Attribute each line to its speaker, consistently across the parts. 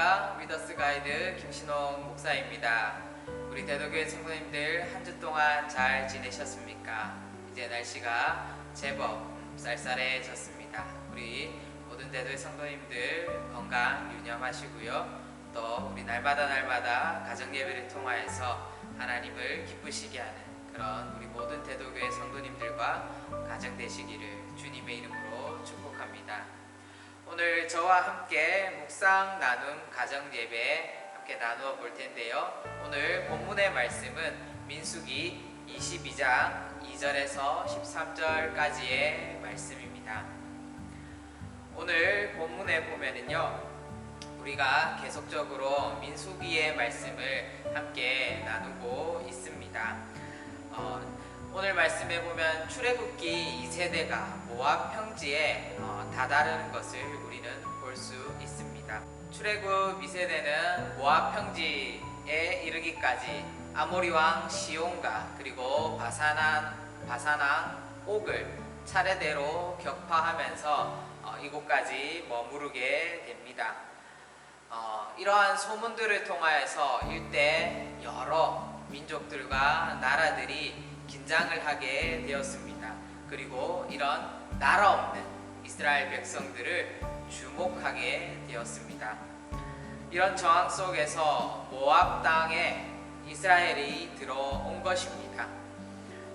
Speaker 1: 안녕하십니까. 위더스 가이드 김신홍 목사입니다. 우리 대도교회 성도님들 한 주 동안 잘 지내셨습니까? 이제 날씨가 제법 쌀쌀해졌습니다. 우리 모든 대도의 성도님들 건강 유념하시고요. 또 우리 날마다 가정 예배를 통하여서 하나님을 기쁘시게 하는 그런 우리 모든 대도교회 성도님들과 가정 되시기를 주님의 이름으로 축복합니다. 오늘 저와 함께 묵상 나눔 가정 예배 함께 나누어 볼 텐데요. 오늘 본문의 말씀은 민수기 22장 2절에서 13절까지의 말씀입니다. 오늘 본문에 보면은요, 우리가 계속적으로 민수기의 말씀을 함께 나누고 있습니다. 오늘 말씀에 보면 출애굽기 2세대가 모압 평지에 다다르는 것을 우리는 볼 수 있습니다. 출애굽 2세대는 모압 평지에 이르기까지 아모리 왕 시온과 그리고 바산왕 옥을 차례대로 격파하면서 이곳까지 머무르게 됩니다. 이러한 소문들을 통하여서 일대 여러 민족들과 나라들이 긴장을 하게 되었습니다. 그리고 이런 나라 없는 이스라엘 백성들을 주목하게 되었습니다. 이런 정황 속에서 모압 땅에 이스라엘이 들어온 것입니다.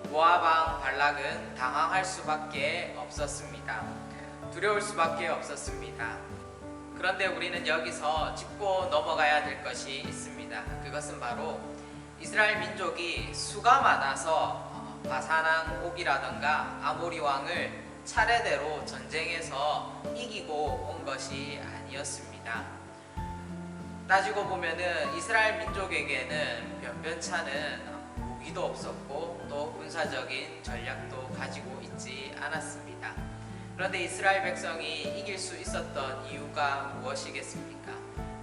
Speaker 1: 모압 왕 발락은 당황할 수밖에 없었습니다. 두려울 수밖에 없었습니다. 그런데 우리는 여기서 짚고 넘어가야 될 것이 있습니다. 그것은 바로 이스라엘 민족이 수가 많아서 바산왕 옥이라던가 아모리 왕을 차례대로 전쟁에서 이기고 온 것이 아니었습니다. 따지고 보면은 이스라엘 민족에게는 변변찮은 무기도 없었고 또 군사적인 전략도 가지고 있지 않았습니다. 그런데 이스라엘 백성이 이길 수 있었던 이유가 무엇이겠습니까?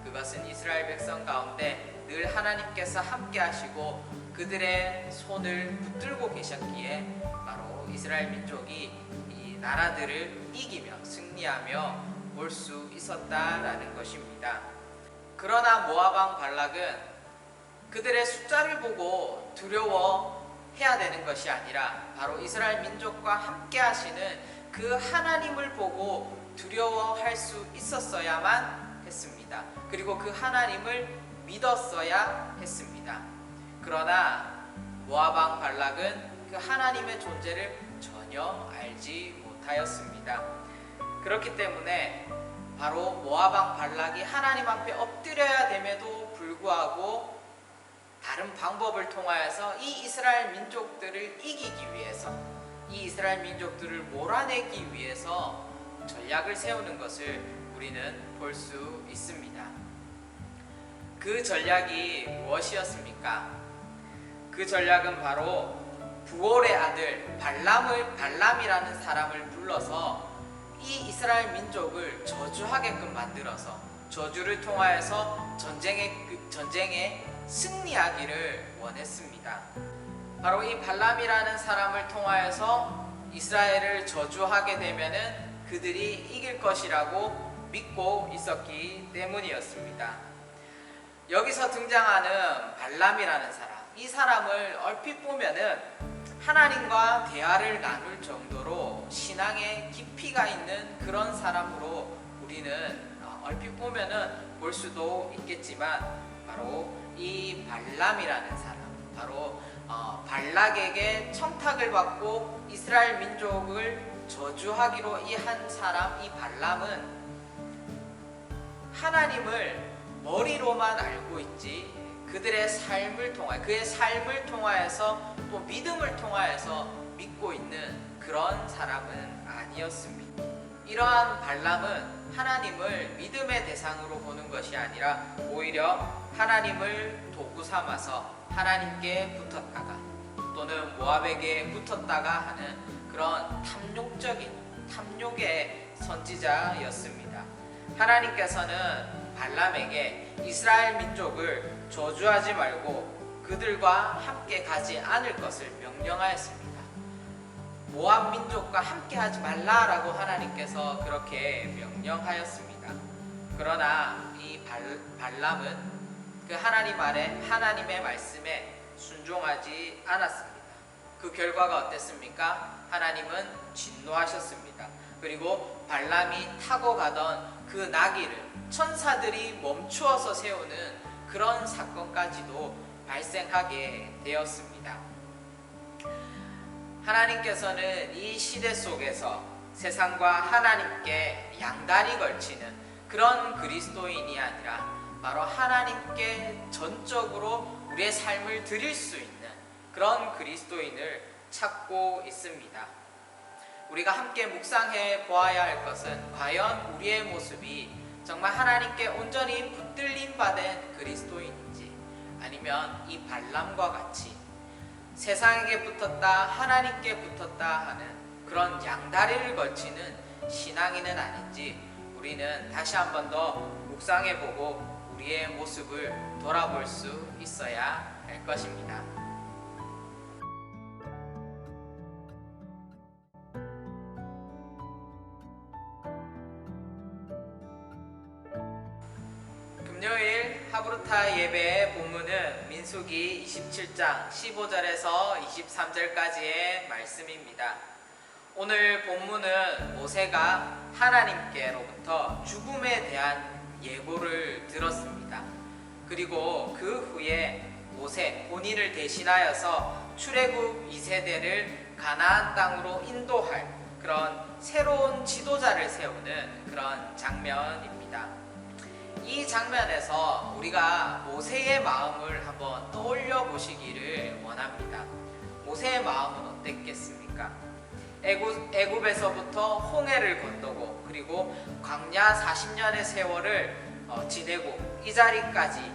Speaker 1: 그것은 이스라엘 백성 가운데 늘 하나님께서 함께 하시고 그들의 손을 붙들고 계셨기에 바로 이스라엘 민족이 이 나라들을 이기며 승리하며 올 수 있었다라는 것입니다. 그러나 모압 왕 발락은 그들의 숫자를 보고 두려워해야 되는 것이 아니라 바로 이스라엘 민족과 함께 하시는 그 하나님을 보고 두려워할 수 있었어야만 했습니다. 그리고 그 하나님을 믿었어야 했습니다. 그러나 모압 왕 발락은 그 하나님의 존재를 전혀 알지 못하였습니다. 그렇기 때문에 바로 모압 왕 발락이 하나님 앞에 엎드려야 됨에도 불구하고 다른 방법을 통하여서 이 이스라엘 민족들을 이기기 위해서, 이 이스라엘 민족들을 몰아내기 위해서 전략을 세우는 것을 우리는 볼 수 있습니다. 그 전략이 무엇이었습니까? 그 전략은 바로 부올의 아들 발람이라는 사람을 불러서 이 이스라엘 민족을 저주하게끔 만들어서 저주를 통하여서 전쟁에 승리하기를 원했습니다. 바로 이 발람이라는 사람을 통하여서 이스라엘을 저주하게 되면은 그들이 이길 것이라고 믿고 있었기 때문이었습니다. 여기서 등장하는 발람이라는 사람, 이 사람을 얼핏 보면은 하나님과 대화를 나눌 정도로 신앙에 깊이가 있는 그런 사람으로 우리는 얼핏 보면은 볼 수도 있겠지만 바로 이 발람이라는 사람, 바로 발락에게 청탁을 받고 이스라엘 민족을 저주하기로 이 한 사람, 이 발람은 하나님을 머리로만 알고 있지 그들의 삶을 통하여, 그의 삶을 통하여서 또 믿음을 통하여서 믿고 있는 그런 사람은 아니었습니다. 이러한 발람은 하나님을 믿음의 대상으로 보는 것이 아니라 오히려 하나님을 도구 삼아서 하나님께 붙었다가 또는 모압에게 붙었다가 하는 그런 탐욕의 선지자였습니다. 하나님께서는 발람에게 이스라엘 민족을 저주하지 말고 그들과 함께 가지 않을 것을 명령하였습니다. 모압 민족과 함께 하지 말라라고 하나님께서 그렇게 명령하였습니다. 그러나 이 발람은 그 하나님의 말씀에 순종하지 않았습니다. 그 결과가 어땠습니까? 하나님은 진노하셨습니다. 그리고 발람이 타고 가던 그 나귀를 천사들이 멈추어서 세우는 그런 사건까지도 발생하게 되었습니다. 하나님께서는 이 시대 속에서 세상과 하나님께 양다리 걸치는 그런 그리스도인이 아니라 바로 하나님께 전적으로 우리의 삶을 드릴 수 있는 그런 그리스도인을 찾고 있습니다. 우리가 함께 묵상해 보아야 할 것은 과연 우리의 모습이 정말 하나님께 온전히 붙들림 받은 그리스도인인지, 아니면 이 발람과 같이 세상에게 붙었다 하나님께 붙었다 하는 그런 양다리를 걸치는 신앙인은 아닌지 우리는 다시 한 번 더 묵상해보고 우리의 모습을 돌아볼 수 있어야 할 것입니다. 금요일 하브루타 예배의 본문은 민수기 27장 15절에서 23절까지의 말씀입니다. 오늘 본문은 모세가 하나님께로부터 죽음에 대한 예고를 들었습니다. 그리고 그 후에 모세 본인을 대신하여서 출애굽 2세대를 가나안 땅으로 인도할 그런 새로운 지도자를 세우는 그런 장면입니다. 이 장면에서 우리가 모세의 마음을 한번 떠올려 보시기를 원합니다. 모세의 마음은 어땠겠습니까? 애굽에서부터 홍해를 건너고 그리고 광야 40년의 세월을 지내고 이 자리까지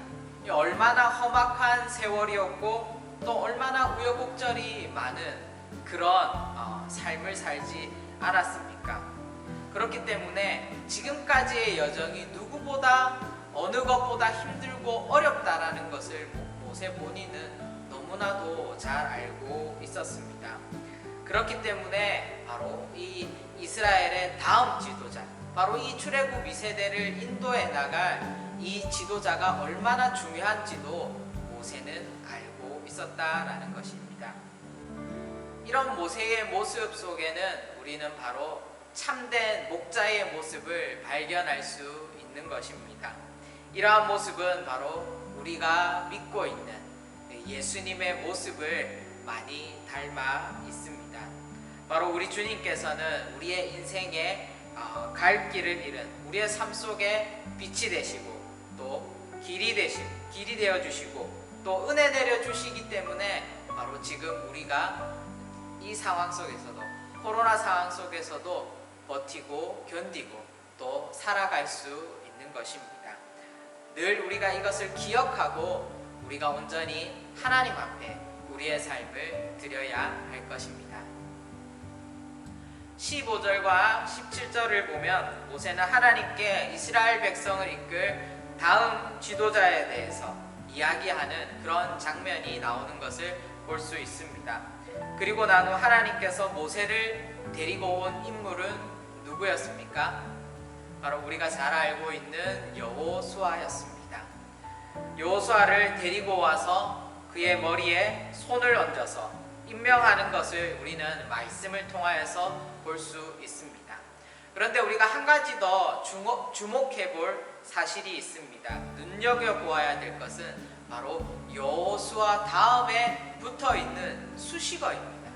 Speaker 1: 얼마나 험악한 세월이었고 또 얼마나 우여곡절이 많은 그런 삶을 살지 않았습니까? 그렇기 때문에 지금까지의 여정이 누구보다 어느 것보다 힘들고 어렵다라는 것을 모세 본인은 너무나도 잘 알고 있었습니다. 그렇기 때문에 바로 이 이스라엘의 다음 지도자, 바로 이 출애굽 2세대를 인도해 나갈 이 지도자가 얼마나 중요한지도 모세는 알고 있었다라는 것입니다. 이런 모세의 모습 속에는 우리는 바로 참된 목자의 모습을 발견할 수 있는 것입니다. 이러한 모습은 바로 우리가 믿고 있는 예수님의 모습을 많이 닮아 있습니다. 바로 우리 주님께서는 우리의 인생에 갈 길을 잃은 우리의 삶 속에 빛이 되시고 또 길이 되어 주시고 또 은혜 내려 주시기 때문에 바로 지금 우리가 이 상황 속에서도, 코로나 상황 속에서도 버티고 견디고 또 살아갈 수 있는 것입니다. 늘 우리가 이것을 기억하고 우리가 온전히 하나님 앞에 우리의 삶을 드려야 할 것입니다. 15절과 17절을 보면 모세는 하나님께 이스라엘 백성을 이끌 다음 지도자에 대해서 이야기하는 그런 장면이 나오는 것을 볼 수 있습니다. 그리고 난 후 하나님께서 모세를 데리고 온 인물은 누구였습니까? 바로 우리가 잘 알고 있는 여호수아였습니다. 여호수아를 데리고 와서 그의 머리에 손을 얹어서 임명하는 것을 우리는 말씀을 통하여서 볼 수 있습니다. 그런데 우리가 한 가지 더 주목해 볼 사실이 있습니다. 눈여겨보아야 될 것은 바로 여호수아 다음에 붙어있는 수식어입니다.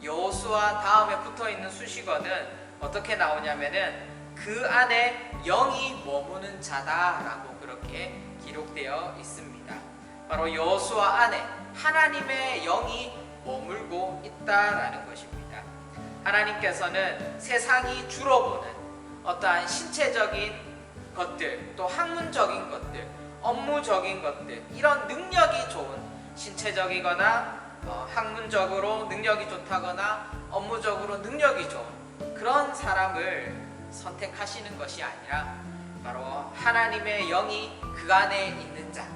Speaker 1: 여호수아 다음에 붙어있는 수식어는 어떻게 나오냐면은 그 안에 영이 머무는 자다라고 그렇게 기록되어 있습니다. 바로 여호수아 안에 하나님의 영이 머물고 있다라는 것입니다. 하나님께서는 세상이 주로 보는 어떠한 신체적인 것들, 또 학문적인 것들, 업무적인 것들, 이런 능력이 좋은, 신체적이거나 학문적으로 능력이 좋다거나 업무적으로 능력이 좋은 그런 사람을 선택하시는 것이 아니라 바로 하나님의 영이 그 안에 있는 자,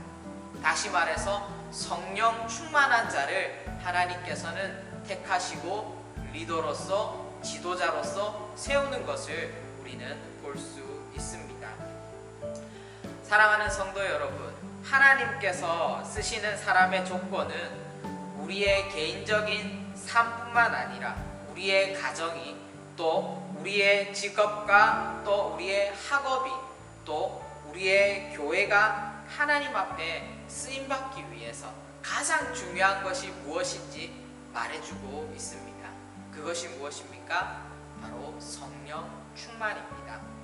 Speaker 1: 다시 말해서 성령 충만한 자를 하나님께서는 택하시고 리더로서, 지도자로서 세우는 것을 우리는 볼 수 있습니다. 사랑하는 성도 여러분, 하나님께서 쓰시는 사람의 조건은 우리의 개인적인 삶뿐만 아니라 우리의 가정이, 또 우리의 직업과 또 우리의 학업이, 또 우리의 교회가 하나님 앞에 쓰임받기 위해서 가장 중요한 것이 무엇인지 말해주고 있습니다. 그것이 무엇입니까? 바로 성령 충만입니다.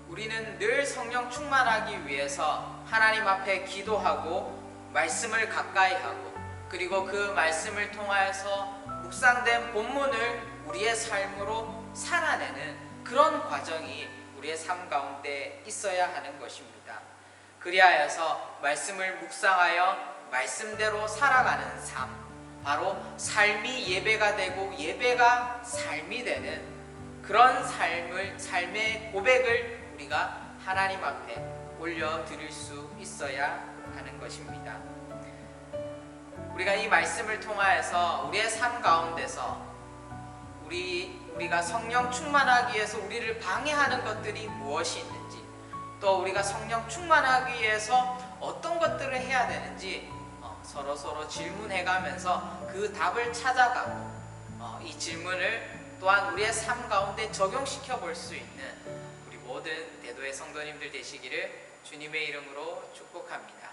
Speaker 1: 우리는 늘 성령 충만하기 위해서 하나님 앞에 기도하고 말씀을 가까이 하고, 그리고 그 말씀을 통하여서 묵상된 본문을 우리의 삶으로 살아내는 그런 과정이 우리의 삶 가운데 있어야 하는 것입니다. 그리하여서 말씀을 묵상하여 말씀대로 살아가는 삶, 바로 삶이 예배가 되고 예배가 삶이 되는 그런 삶의 고백을 우리가 하나님 앞에 올려드릴 수 있어야 하는 것입니다. 우리가 이 말씀을 통하여서 우리의 삶 가운데서 우리가 성령 충만하기 위해서 우리를 방해하는 것들이 무엇이 있는지, 또 우리가 성령 충만하기 위해서 어떤 것들을 해야 되는지 서로 질문해가면서 그 답을 찾아가고, 이 질문을 또한 우리의 삶 가운데 적용시켜 볼 수 있는 우리 모든 대도의 성도님들 되시기를 주님의 이름으로 축복합니다.